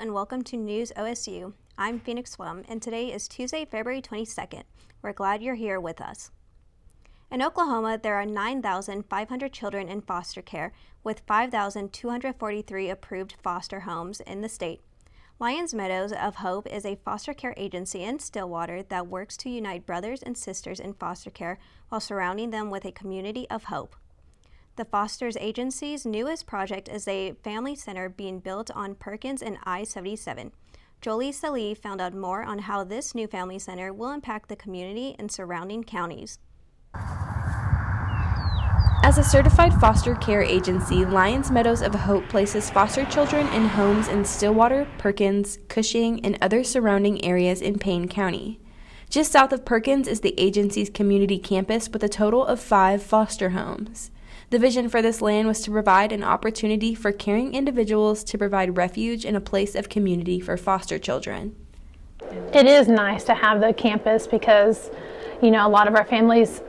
and welcome to News OSU. I'm Phoenix Swum, and today is Tuesday, February 22nd. We're glad you're here with us. In Oklahoma, there are 9,500 children in foster care, with 5,243 approved foster homes in the state. Lions Meadows of Hope is a foster care agency in Stillwater that works to unite brothers and sisters in foster care while surrounding them with a community of hope. The Foster's Agency's newest project is a family center being built on Perkins and I-77. Jolie Salih found out more on how this new family center will impact the community and surrounding counties. As a certified foster care agency, Lions Meadows of Hope places foster children in homes in Stillwater, Perkins, Cushing, and other surrounding areas in Payne County. Just south of Perkins is the agency's community campus with a total of 5 foster homes. The vision for this land was to provide an opportunity for caring individuals to provide refuge and a place of community for foster children. It is nice to have the campus because, a lot of our families,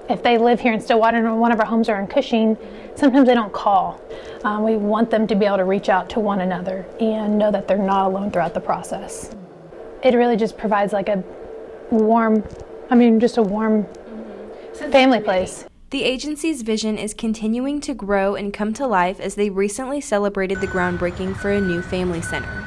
if they live here in Stillwater and one of our homes are in Cushing, sometimes they don't call. We want them to be able to reach out to one another and know that they're not alone throughout the process. It really just provides like a warm family place. The agency's vision is continuing to grow and come to life as they recently celebrated the groundbreaking for a new family center.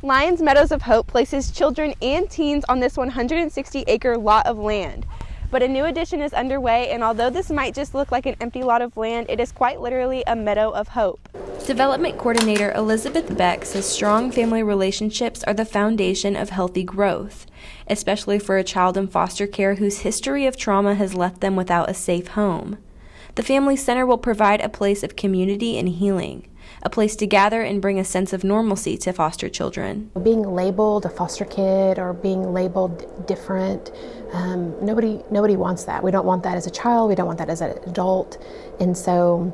Lions Meadows of Hope places children and teens on this 160-acre lot of land. But a new addition is underway, and although this might just look like an empty lot of land, it is quite literally a meadow of hope. Development Coordinator Elizabeth Beck says strong family relationships are the foundation of healthy growth, especially for a child in foster care whose history of trauma has left them without a safe home. The Family Center will provide a place of community and healing, a place to gather and bring a sense of normalcy to foster children. Being labeled a foster kid or being labeled different, nobody wants that. We don't want that as a child, we don't want that as an adult, and so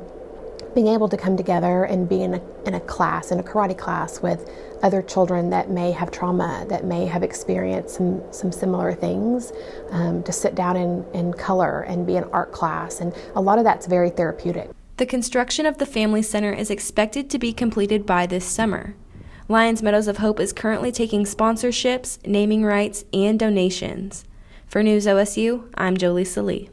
being able to come together and be in a class, in a karate class with other children that may have trauma, that may have experienced some similar things, to sit down and color and be in art class, and a lot of that's very therapeutic. The construction of the Family Center is expected to be completed by this summer. Lions Meadows of Hope is currently taking sponsorships, naming rights, and donations. For News OSU, I'm Jolie Salih.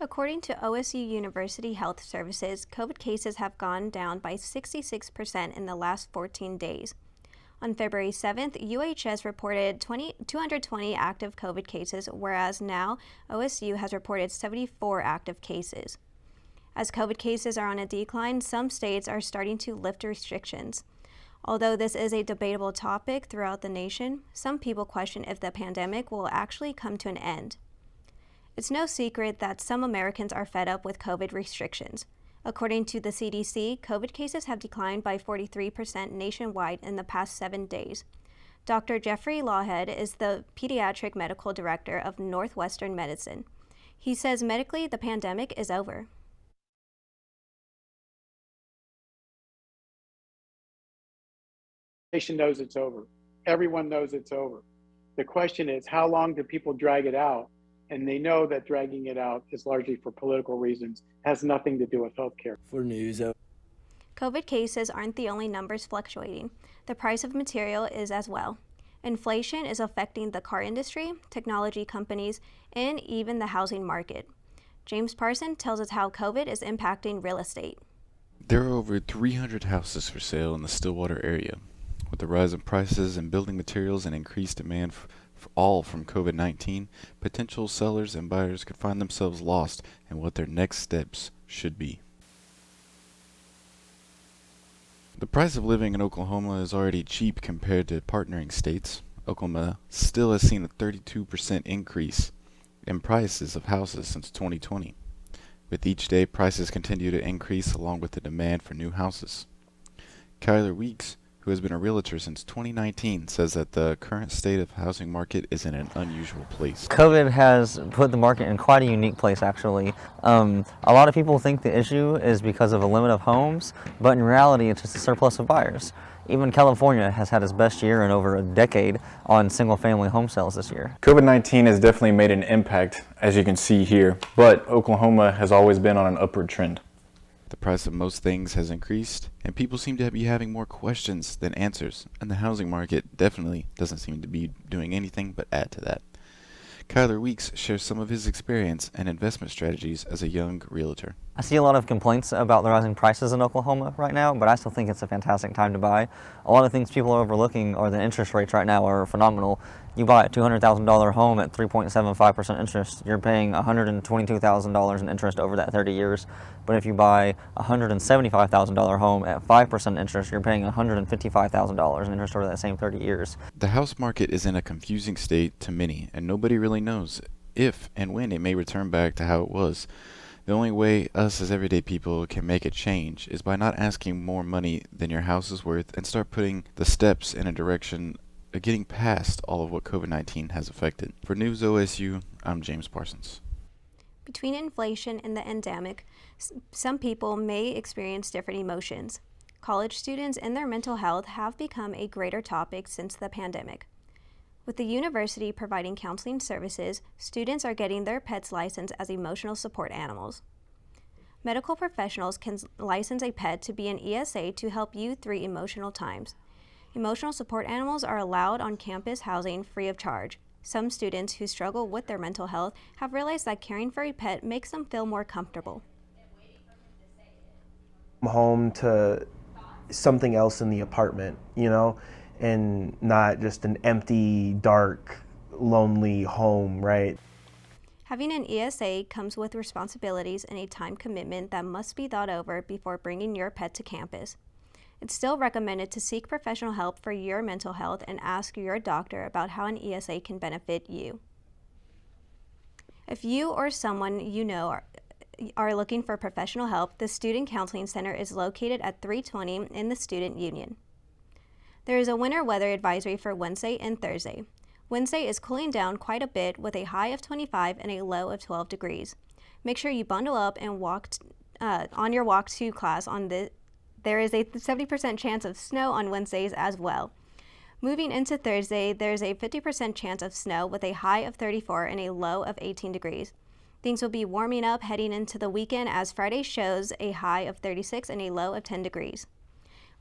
According to OSU University Health Services, COVID cases have gone down by 66% in the last 14 days. On February 7th, UHS reported 220 active COVID cases, whereas now OSU has reported 74 active cases. As COVID cases are on a decline, some states are starting to lift restrictions. Although this is a debatable topic throughout the nation, some people question if the pandemic will actually come to an end. It's no secret that some Americans are fed up with COVID restrictions. According to the CDC, COVID cases have declined by 43% nationwide in the past 7 days. Dr. Jeffrey Lawhead is the pediatric medical director of Northwestern Medicine. He says medically the pandemic is over. The nation knows it's over. Everyone knows it's over. The question is, how long do people drag it out? And they know that dragging it out is largely for political reasons, has nothing to do with healthcare. For News COVID cases aren't the only numbers fluctuating. The price of material is as well. Inflation is affecting the car industry, technology companies, and even the housing market. James Parson tells us how COVID is impacting real estate. There are over 300 houses for sale in the Stillwater area. With the rise in prices and building materials and increased demand all from COVID-19, potential sellers and buyers could find themselves lost in what their next steps should be. The price of living in Oklahoma is already cheap compared to partnering states. Oklahoma still has seen a 32% increase in prices of houses since 2020. With each day, prices continue to increase along with the demand for new houses. Kyler Weeks, who has been a realtor since 2019, says that the current state of housing market is in an unusual place. COVID has put the market in quite a unique place, actually. A lot of people think the issue is because of a limit of homes, but in reality it's just a surplus of buyers. Even California has had its best year in over a decade on single-family home sales this year. COVID-19 has definitely made an impact, as you can see here, but Oklahoma has always been on an upward trend. The price of most things has increased, and people seem to be having more questions than answers, and the housing market definitely doesn't seem to be doing anything but add to that. Kyler Weeks shares some of his experience and investment strategies as a young realtor. I see a lot of complaints about the rising prices in Oklahoma right now, but I still think it's a fantastic time to buy. A lot of things people are overlooking are the interest rates right now are phenomenal. You buy a $200,000 home at 3.75% interest, you're paying $122,000 in interest over that 30 years. But if you buy a $175,000 home at 5% interest, you're paying $155,000 in interest over that same 30 years. The house market is in a confusing state to many, and nobody really knows if and when it may return back to how it was. The only way us as everyday people can make a change is by not asking more money than your house is worth and start putting the steps in a direction of getting past all of what COVID-19 has affected. For News OSU, I'm James Parsons. Between inflation and the endemic, some people may experience different emotions. College students and their mental health have become a greater topic since the pandemic. With the university providing counseling services, students are getting their pets licensed as emotional support animals. Medical professionals can license a pet to be an ESA to help you through emotional times. Emotional support animals are allowed on campus housing free of charge. Some students who struggle with their mental health have realized that caring for a pet makes them feel more comfortable. Home to something else in the apartment, and not just an empty, dark, lonely home, right? Having an ESA comes with responsibilities and a time commitment that must be thought over before bringing your pet to campus. It's still recommended to seek professional help for your mental health and ask your doctor about how an ESA can benefit you. If you or someone you know are looking for professional help, the Student Counseling Center is located at 320 in the Student Union. There is a winter weather advisory for Wednesday and Thursday. Wednesday is cooling down quite a bit with a high of 25 and a low of 12 degrees. Make sure you bundle up and walk on your walk to class There is a 70% chance of snow on Wednesdays as well. Moving into Thursday, there's a 50% chance of snow with a high of 34 and a low of 18 degrees. Things will be warming up heading into the weekend as Friday shows a high of 36 and a low of 10 degrees.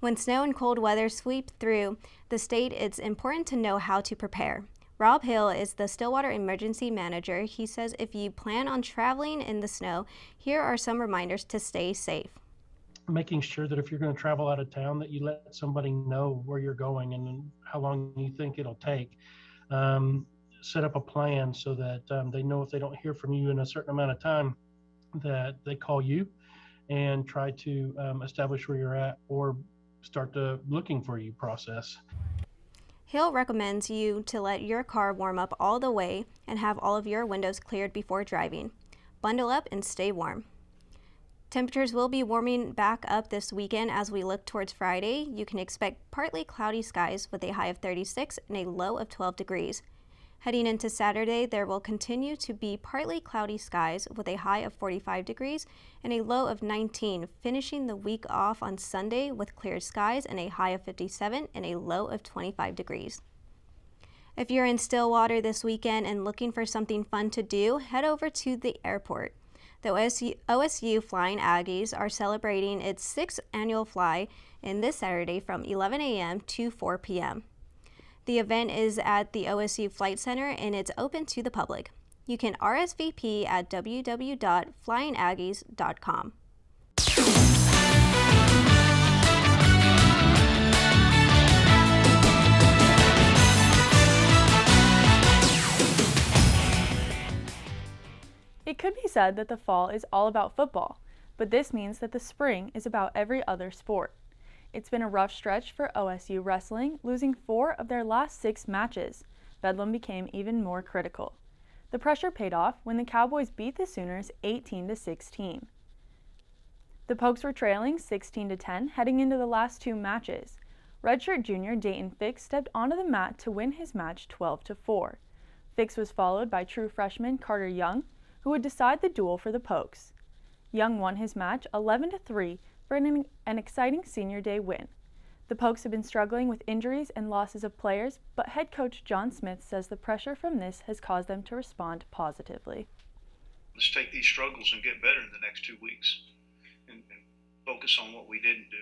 When snow and cold weather sweep through the state, it's important to know how to prepare. Rob Hill is the Stillwater Emergency Manager. He says if you plan on traveling in the snow, here are some reminders to stay safe. Making sure that if you're going to travel out of town that you let somebody know where you're going and how long you think it'll take. Set up a plan so that they know if they don't hear from you in a certain amount of time that they call you and try to establish where you're at or start the looking for you process. Hill recommends you to let your car warm up all the way and have all of your windows cleared before driving. Bundle up and stay warm. Temperatures will be warming back up this weekend as we look towards Friday. You can expect partly cloudy skies with a high of 36 and a low of 12 degrees. Heading into Saturday, there will continue to be partly cloudy skies with a high of 45 degrees and a low of 19, finishing the week off on Sunday with clear skies and a high of 57 and a low of 25 degrees. If you're in Stillwater this weekend and looking for something fun to do, head over to the airport. The OSU Flying Aggies are celebrating its 6th annual fly in this Saturday from 11 a.m. to 4 p.m. The event is at the OSU Flight Center and it's open to the public. You can RSVP at www.flyingaggies.com. It could be said that the fall is all about football, but this means that the spring is about every other sport. It's been a rough stretch for OSU wrestling, losing 4 of their last 6 matches. Bedlam became even more critical. The pressure paid off when the Cowboys beat the Sooners 18-16. The Pokes were trailing 16-10 heading into the last 2 matches. Redshirt junior Dayton Fix stepped onto the mat to win his match 12-4. Fix was followed by true freshman Carter Young, who would decide the duel for the Pokes. Young won his match 11-3 for an exciting senior day win. The Pokes have been struggling with injuries and losses of players, but head coach John Smith says the pressure from this has caused them to respond positively. Let's take these struggles and get better in the next 2 weeks. And focus on what we didn't do.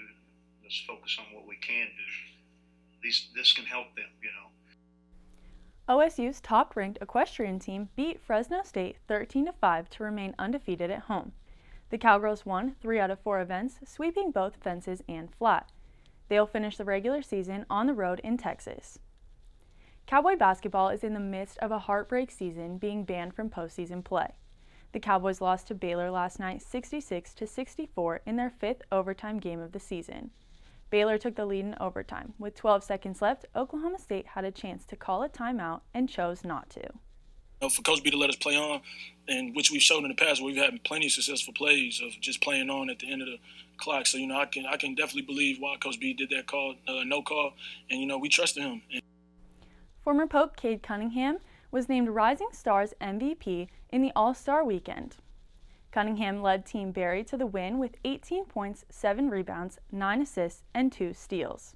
Let's focus on what we can do. This can help them, you know. OSU's top-ranked equestrian team beat Fresno State 13-5 to remain undefeated at home. The Cowgirls won 3 out of 4 events, sweeping both fences and flat. They'll finish the regular season on the road in Texas. Cowboy basketball is in the midst of a heartbreak season, being banned from postseason play. The Cowboys lost to Baylor last night 66-64 in their 5th overtime game of the season. Baylor took the lead in overtime. With 12 seconds left, Oklahoma State had a chance to call a timeout and chose not to. For Coach B to let us play on, and which we've shown in the past, we've had plenty of successful plays of just playing on at the end of the clock. So, I can definitely believe why Coach B did that call, no call, and, we trusted him. Former Pope Cade Cunningham was named Rising Stars MVP in the All-Star Weekend. Cunningham led Team Barry to the win with 18 points, 7 rebounds, 9 assists, and 2 steals.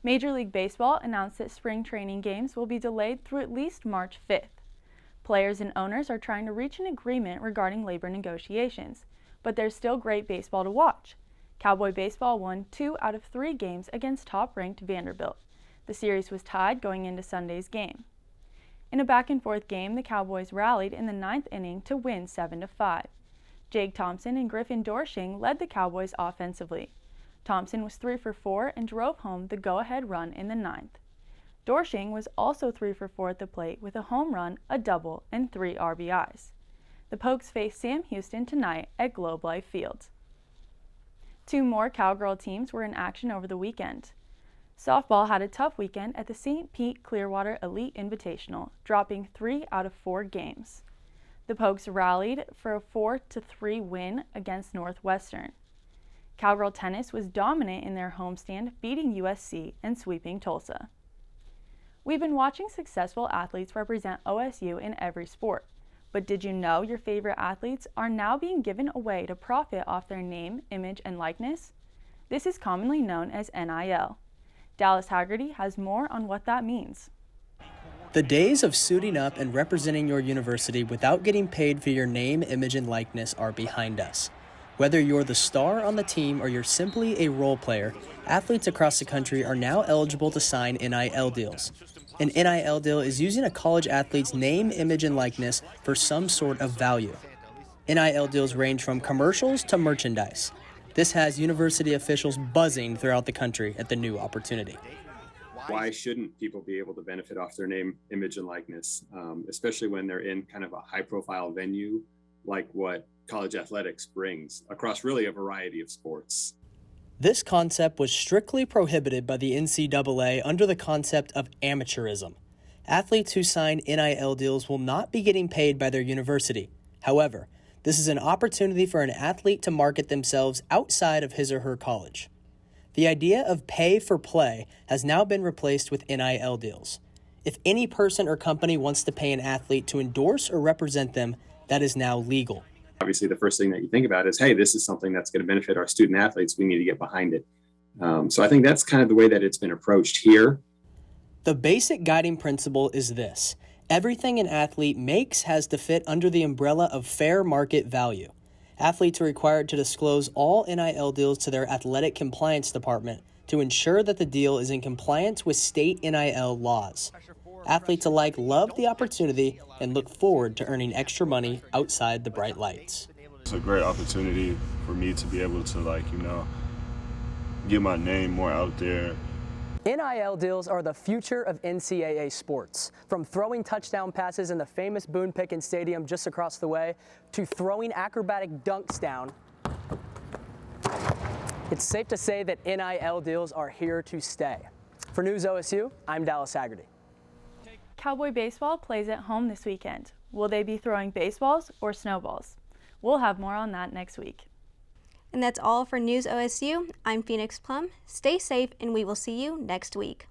Major League Baseball announced that spring training games will be delayed through at least March 5th. Players and owners are trying to reach an agreement regarding labor negotiations, but there's still great baseball to watch. Cowboy baseball won 2 out of 3 games against top-ranked Vanderbilt. The series was tied going into Sunday's game. In a back-and-forth game, the Cowboys rallied in the 9th inning to win 7-5. Jake Thompson and Griffin Dorsching led the Cowboys offensively. Thompson was 3 for 4 and drove home the go-ahead run in the 9th. Dorsching was also 3 for 4 at the plate with a home run, a double, and 3 RBIs. The Pokes face Sam Houston tonight at Globe Life Field. 2 more Cowgirl teams were in action over the weekend. Softball had a tough weekend at the St. Pete Clearwater Elite Invitational, dropping 3 out of 4 games. The Pokes rallied for a 4-3 win against Northwestern. Cowgirl tennis was dominant in their homestand, beating USC and sweeping Tulsa. We've been watching successful athletes represent OSU in every sport, but did you know your favorite athletes are now being given away to profit off their name, image, and likeness? This is commonly known as NIL. Dallas Haggerty has more on what that means. The days of suiting up and representing your university without getting paid for your name, image, and likeness are behind us. Whether you're the star on the team or you're simply a role player, athletes across the country are now eligible to sign NIL deals. An NIL deal is using a college athlete's name, image, and likeness for some sort of value. NIL deals range from commercials to merchandise. This has university officials buzzing throughout the country at the new opportunity. Why shouldn't people be able to benefit off their name, image, and likeness, especially when they're in kind of a high-profile venue like what college athletics brings across really a variety of sports? This concept was strictly prohibited by the NCAA under the concept of amateurism. Athletes who sign NIL deals will not be getting paid by their university. However, this is an opportunity for an athlete to market themselves outside of his or her college. The idea of pay for play has now been replaced with NIL deals. If any person or company wants to pay an athlete to endorse or represent them, that is now legal. Obviously, the first thing that you think about is, hey, this is something that's going to benefit our student athletes. We need to get behind it. So I think that's kind of the way that it's been approached here. The basic guiding principle is this. Everything an athlete makes has to fit under the umbrella of fair market value. Athletes are required to disclose all NIL deals to their athletic compliance department to ensure that the deal is in compliance with state NIL laws. Athletes alike love the opportunity and look forward to earning extra money outside the bright lights. It's a great opportunity for me to be able to, get my name more out there. NIL deals are the future of NCAA sports. From throwing touchdown passes in the famous Boone Pickens Stadium just across the way to throwing acrobatic dunks down, it's safe to say that NIL deals are here to stay. For News OSU, I'm Dallas Haggerty. Cowboy baseball plays at home this weekend. Will they be throwing baseballs or snowballs? We'll have more on that next week. And that's all for News OSU. I'm Phoenix Plum. Stay safe, and we will see you next week.